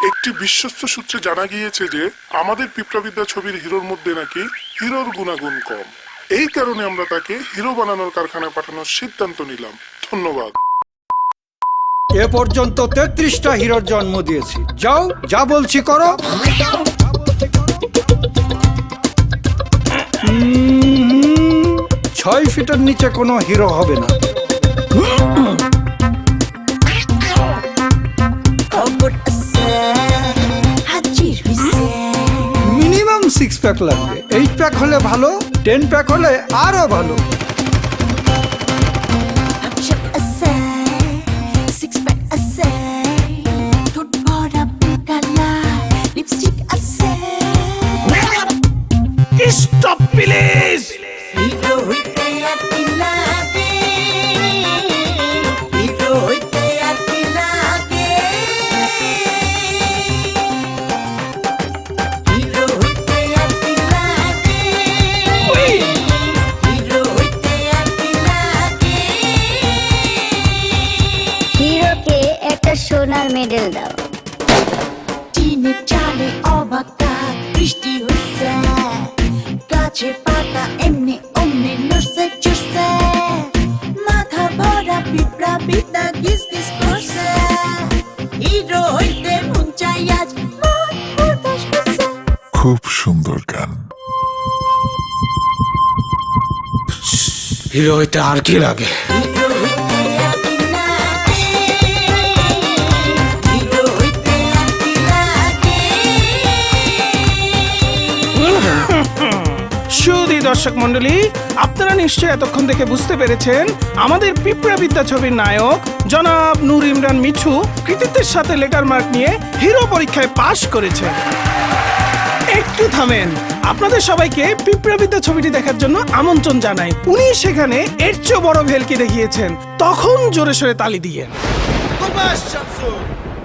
একটি বিশ্বস্ত সূত্রে জানা গিয়েছে যে আমাদের পিঁপড়াবিদ্যা ছবির হিরোর মধ্যে নাকি হিরোর গুণাগুণ কম। এই কারণে আমরা তাকে হিরো বানানোর কারখানায় পাঠানোর সিদ্ধান্ত নিলাম। ধন্যবাদ। এ পর্যন্ত 33টা হিরোর জন্ম দিয়েছি। যাও, যা বলছি করো। 6 ফিটের নিচে কোনো হিরো হবে না। মিনিমাম 6 প্যাক লাগবে। 8 প্যাক হলে ভালো, 10 প্যাক হলে আরো ভালো। Stop, please! হিরোকে একটা সোনার মেডেল দাও। টিনে চালে অবাক বৃষ্টি হচ্ছে, গাছে পাতা এমনি অমনি নড়ছে চড়ছে, মাথা ভরা পিঁপড়া বিদ্যা গিস গিস করছে, হিরো হইতে মন চাই আজ মন উদাস হচ্ছে। খুব সুন্দর গান। হিরো হইতে আর কি লাগে? হিরো হইতে আর কি লাগে, হিরো হইতে আর কি লাগে। সুধী দর্শক মন্ডলী, আপনারা নিশ্চয়ই এতক্ষণ থেকে বুঝতে পেরেছেন আমাদের পিঁপড়াবিদ্যা ছবির নায়ক জনাব নূর ইমরান মিঠু কৃতিত্বের সাথে লেটার মার্ক নিয়ে হিরো পরীক্ষায় পাশ করেছেন। একটু থামেন, আপনাদের সবাইকে পিঁপড়াবিদ্যা ছবিটি দেখার জন্য আমন্ত্রণ জানাই। উনি সেখানে এর চেয়ে বড় ভেলকি দেখিয়েছেন, তখন জোরে সোরে তালি দিয়ে।